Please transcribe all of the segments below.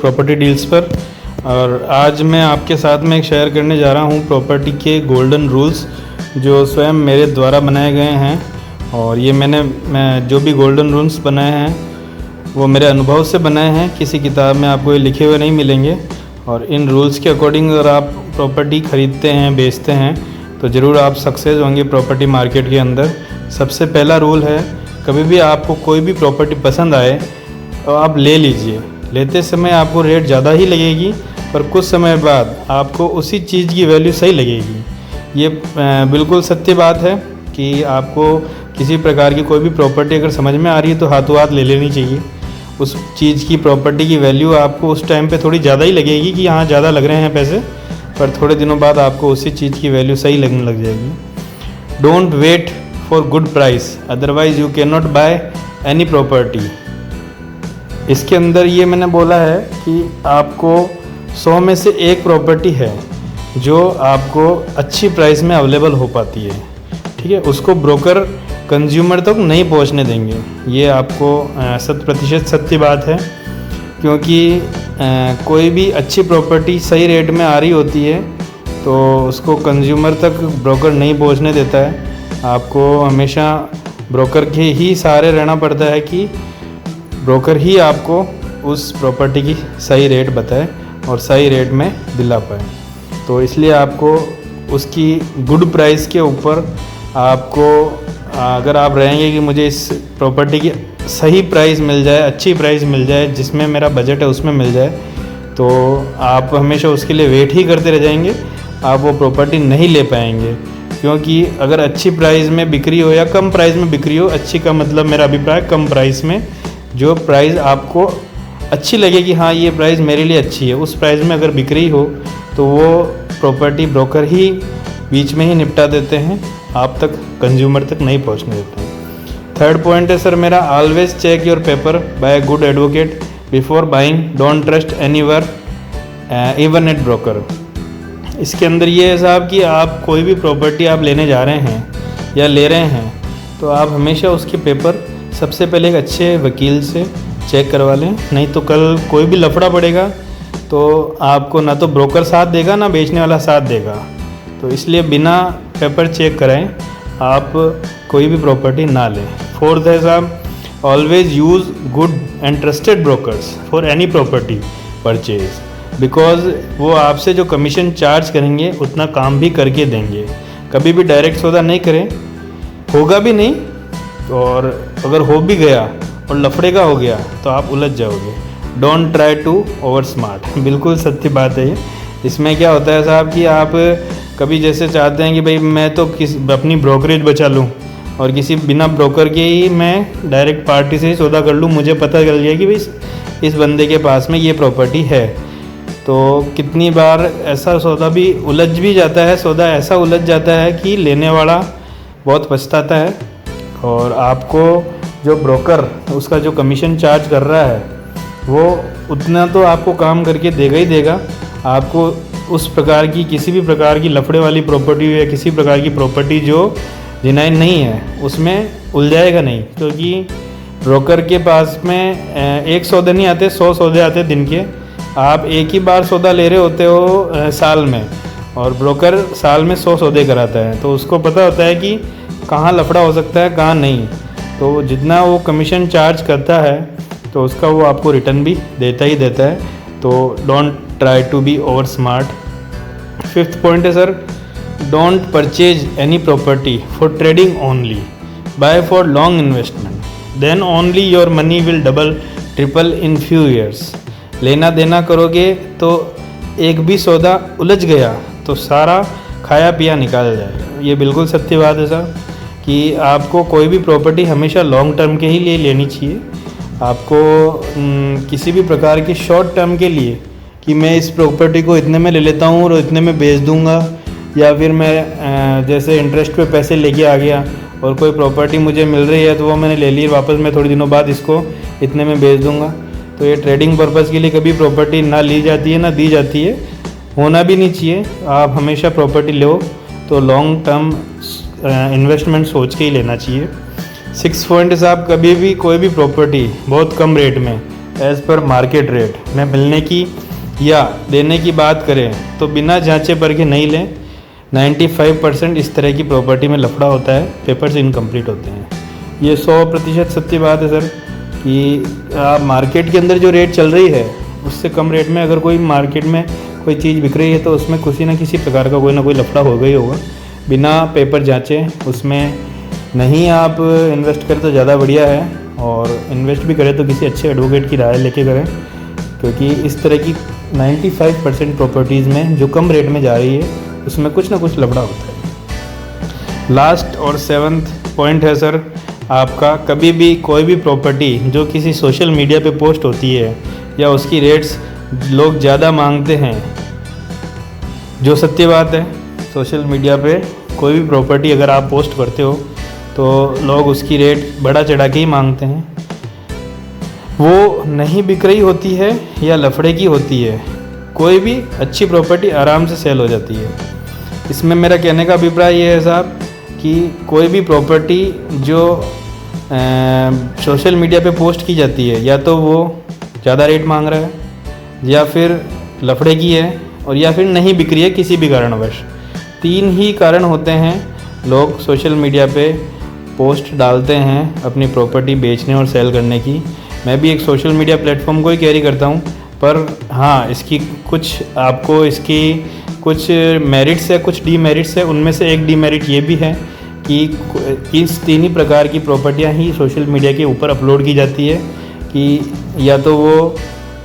Property deals पर। और आज मैं आपके साथ में एक शेयर करने जा रहा हूँ प्रॉपर्टी के गोल्डन रूल्स जो स्वयं मेरे द्वारा बनाए गए हैं। और ये मैं जो भी गोल्डन रूल्स बनाए हैं वो मेरे अनुभव से बनाए हैं, किसी किताब में आपको ये लिखे हुए नहीं मिलेंगे। और इन रूल्स के अकॉर्डिंग अगर आप प्रॉपर्टी ख़रीदते हैं, बेचते हैं तो ज़रूर आप सक्सेस होंगे प्रॉपर्टी मार्केट के अंदर। सबसे पहला रूल है, कभी भी आपको कोई भी प्रॉपर्टी पसंद आए तो आप ले लीजिए। लेते समय आपको रेट ज़्यादा ही लगेगी, पर कुछ समय बाद आपको उसी चीज़ की वैल्यू सही लगेगी। ये बिल्कुल सत्य बात है कि आपको किसी प्रकार की कोई भी प्रॉपर्टी अगर समझ में आ रही है तो हाथों हाथ ले लेनी चाहिए। उस चीज़ की प्रॉपर्टी की वैल्यू आपको उस टाइम पे थोड़ी ज़्यादा ही लगेगी कि हाँ ज़्यादा लग रहे हैं पैसे, पर थोड़े दिनों बाद आपको उसी चीज़ की वैल्यू सही लगने लग जाएगी। Don't wait for good price, otherwise you can not buy any property. इसके अंदर ये मैंने बोला है कि आपको 100 में से एक प्रॉपर्टी है जो आपको अच्छी प्राइस में अवेलेबल हो पाती है, ठीक है, उसको ब्रोकर कंज्यूमर तक नहीं पहुंचने देंगे। ये आपको 100% सत्य बात है, क्योंकि कोई भी अच्छी प्रॉपर्टी सही रेट में आ रही होती है तो उसको कंज्यूमर तक ब्रोकर नहीं पहुंचने देता है। आपको हमेशा ब्रोकर के ही सहारे रहना पड़ता है कि ब्रोकर ही आपको उस प्रॉपर्टी की सही रेट बताए और सही रेट में दिला पाए। तो इसलिए आपको उसकी गुड प्राइस के ऊपर आपको, अगर आप रहेंगे कि मुझे इस प्रॉपर्टी की सही प्राइस मिल जाए, अच्छी प्राइस मिल जाए, जिसमें मेरा बजट है उसमें मिल जाए, तो आप हमेशा उसके लिए वेट ही करते रह जाएंगे। आप वो प्रॉपर्टी नहीं ले पाएंगे, क्योंकि अगर अच्छी प्राइस में बिक्री हो या कम प्राइस में बिक्री हो, अच्छी का मतलब मेरा अभिप्राय कम प्राइस में, जो प्राइस आपको अच्छी लगे कि हाँ ये प्राइस मेरे लिए अच्छी है, उस प्राइस में अगर बिक्री हो तो वो प्रॉपर्टी ब्रोकर ही बीच में ही निपटा देते हैं, आप तक कंज्यूमर तक नहीं पहुंचने देते हैं। थर्ड पॉइंट है सर मेरा, always check your paper by good advocate before buying, don't trust anywhere even at broker. इसके अंदर ये है साहब कि आप कोई भी प्रॉपर्टी आप लेने जा रहे हैं या ले रहे हैं तो आप हमेशा उसके पेपर सबसे पहले एक अच्छे वकील से चेक करवा लें, नहीं तो कल कोई भी लफड़ा पड़ेगा तो आपको ना तो ब्रोकर साथ देगा ना बेचने वाला साथ देगा। तो इसलिए बिना पेपर चेक कराएं आप कोई भी प्रॉपर्टी ना लें। फोर्थ है साहब, always use good and trusted brokers for any property purchase, because वो आपसे जो कमीशन चार्ज करेंगे उतना काम भी करके देंगे। कभी भी डायरेक्ट सौदा नहीं करें, होगा भी नहीं, और अगर हो भी गया और लफड़े का हो गया तो आप उलझ जाओगे। Don't try to over smart, बिल्कुल सत्य बात है ये। इसमें क्या होता है साहब कि आप कभी जैसे चाहते हैं कि भाई मैं तो अपनी ब्रोकरेज बचा लूँ और किसी बिना ब्रोकर के ही मैं डायरेक्ट पार्टी से ही सौदा कर लूँ, मुझे पता चल गया कि भाई इस बंदे के पास में ये प्रॉपर्टी है। तो कितनी बार ऐसा सौदा भी उलझ भी जाता है, सौदा ऐसा उलझ जाता है कि लेने वाला बहुत पछताता है, और आपको जो ब्रोकर उसका जो कमीशन चार्ज कर रहा है वो उतना तो आपको काम करके देगा ही देगा। आपको उस प्रकार की किसी भी प्रकार की लफड़े वाली प्रॉपर्टी या किसी प्रकार की प्रॉपर्टी जो जेन्युइन नहीं है उसमें उलझाएगा नहीं, क्योंकि ब्रोकर के पास में एक सौदे नहीं आते, 100 सौदे आते दिन के। आप एक ही बार सौदा ले रहे होते हो साल में, और ब्रोकर साल में 100 सौदे कराता है, तो उसको पता होता है कि कहाँ लफड़ा हो सकता है कहाँ नहीं। तो जितना वो कमीशन चार्ज करता है तो उसका वो आपको रिटर्न भी देता ही देता है। तो don't try to be over smart. Fifth point है sir, don't purchase any property for trading only, buy for long investment, then only your money will double triple in few years. लेना देना करोगे तो एक भी सौदा उलझ गया तो सारा खाया पिया निकाल जाएगा। ये बिल्कुल सत्य बात है सर कि आपको कोई भी प्रॉपर्टी हमेशा लॉन्ग टर्म के ही लिए लेनी चाहिए। आपको किसी भी प्रकार की शॉर्ट टर्म के लिए कि मैं इस प्रॉपर्टी को इतने में ले लेता हूँ और इतने में बेच दूँगा, या फिर मैं जैसे इंटरेस्ट पे पैसे लेके आ गया और कोई प्रॉपर्टी मुझे मिल रही है तो वो मैंने ले ली, वापस मैं थोड़े दिनों बाद इसको इतने में बेच दूँगा। तो ये ट्रेडिंग पर्पज़ के लिए कभी प्रॉपर्टी ना ली जाती है ना दी जाती है, होना भी नहीं चाहिए। आप हमेशा प्रॉपर्टी लो तो लॉन्ग टर्म इन्वेस्टमेंट सोच के ही लेना चाहिए। 6 पॉइंट साहब, कभी भी कोई भी प्रॉपर्टी बहुत कम रेट में एज़ पर मार्केट रेट में मिलने की या देने की बात करें तो बिना जांचे परखे नहीं लें। 95% इस तरह की प्रॉपर्टी में लफड़ा होता है, पेपर्स इनकम्प्लीट होते हैं। ये 100% सत्य बात है सर कि आप मार्केट के अंदर जो रेट चल रही है उससे कम रेट में अगर कोई मार्केट में कोई चीज़ बिक रही है तो उसमें किसी न किसी प्रकार का कोई ना कोई लफड़ा हो गई होगा। बिना पेपर जांचे उसमें नहीं आप इन्वेस्ट करें तो ज़्यादा बढ़िया है, और इन्वेस्ट भी करें तो किसी अच्छे एडवोकेट की राय लेके करें, क्योंकि इस तरह की 95% प्रॉपर्टीज़ में जो कम रेट में जा रही है उसमें कुछ ना कुछ लफड़ा होता है। लास्ट और 7th पॉइंट है सर आपका, कभी भी कोई भी प्रॉपर्टी जो किसी सोशल मीडिया पे पोस्ट होती है या उसकी रेट्स लोग ज़्यादा मांगते हैं, जो सत्य बात है, सोशल मीडिया पे कोई भी प्रॉपर्टी अगर आप पोस्ट करते हो तो लोग उसकी रेट बढ़ा चढ़ा के ही मांगते हैं। वो नहीं बिक रही होती है या लफड़े की होती है, कोई भी अच्छी प्रॉपर्टी आराम से सेल हो जाती है। इसमें मेरा कहने का अभिप्राय ये है साहब कि कोई भी प्रॉपर्टी जो सोशल मीडिया पे पोस्ट की जाती है या तो वो ज़्यादा रेट मांग रहा है या फिर लफड़े की है और या फिर नहीं बिक रही है किसी भी कारणवश। 3 ही कारण होते हैं लोग सोशल मीडिया पे पोस्ट डालते हैं अपनी प्रॉपर्टी बेचने और सेल करने की। मैं भी एक सोशल मीडिया प्लेटफॉर्म को ही कैरी करता हूँ, पर हाँ इसकी कुछ मेरिट्स है, कुछ डीमेरिट्स है। उनमें से एक डीमेरिट ये भी है कि इस 3 ही प्रकार की प्रॉपर्टियाँ ही सोशल मीडिया के ऊपर अपलोड की जाती है कि या तो वो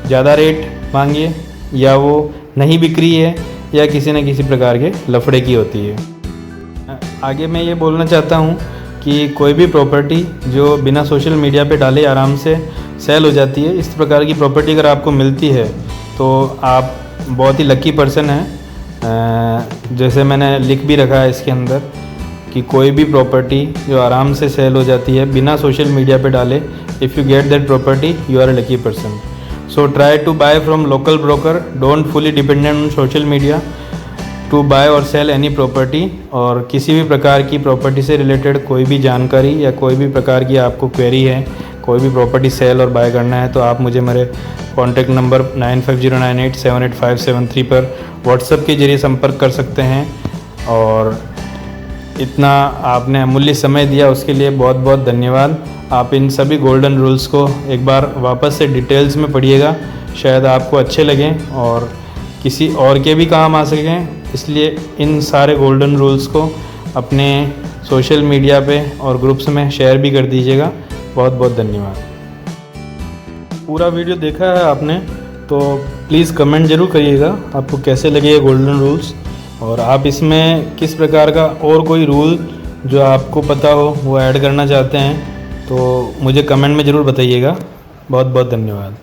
ज़्यादा रेट मांगे या वो नहीं बिक रही है या किसी न किसी प्रकार के लफड़े की होती है। आगे मैं ये बोलना चाहता हूँ कि कोई भी प्रॉपर्टी जो बिना सोशल मीडिया पे डाले आराम से सेल हो जाती है, इस प्रकार की प्रॉपर्टी अगर आपको मिलती है तो आप बहुत ही लकी पर्सन हैं। जैसे मैंने लिख भी रखा है इसके अंदर कि कोई भी प्रॉपर्टी जो आराम से सेल हो जाती है बिना सोशल मीडिया पे डाले, if you get that property you are a lucky person. So try to buy from local broker, don't fully dependent on social media to buy और सेल एनी प्रॉपर्टी। और किसी भी प्रकार की प्रॉपर्टी से related कोई भी जानकारी या कोई भी प्रकार की आपको क्वेरी है, कोई भी प्रॉपर्टी सेल और बाय करना है, तो आप मुझे मेरे कॉन्टैक्ट नंबर 9509878573 पर व्हाट्सएप के ज़रिए संपर्क कर सकते हैं। और इतना आपने अमूल्य समय दिया उसके लिए बहुत बहुत धन्यवाद। आप इन सभी गोल्डन रूल्स को एक बार वापस से डिटेल्स में पढ़िएगा, शायद आपको अच्छे लगें और किसी और के भी काम आ सकें। इसलिए इन सारे गोल्डन रूल्स को अपने सोशल मीडिया पे और ग्रुप्स में शेयर भी कर दीजिएगा। बहुत बहुत धन्यवाद। पूरा वीडियो देखा है आपने तो प्लीज़ कमेंट ज़रूर करिएगा आपको कैसे लगे ये गोल्डन रूल्स, और आप इसमें किस प्रकार का और कोई रूल जो आपको पता हो वो ऐड करना चाहते हैं तो मुझे कमेंट में ज़रूर बताइएगा। बहुत बहुत धन्यवाद।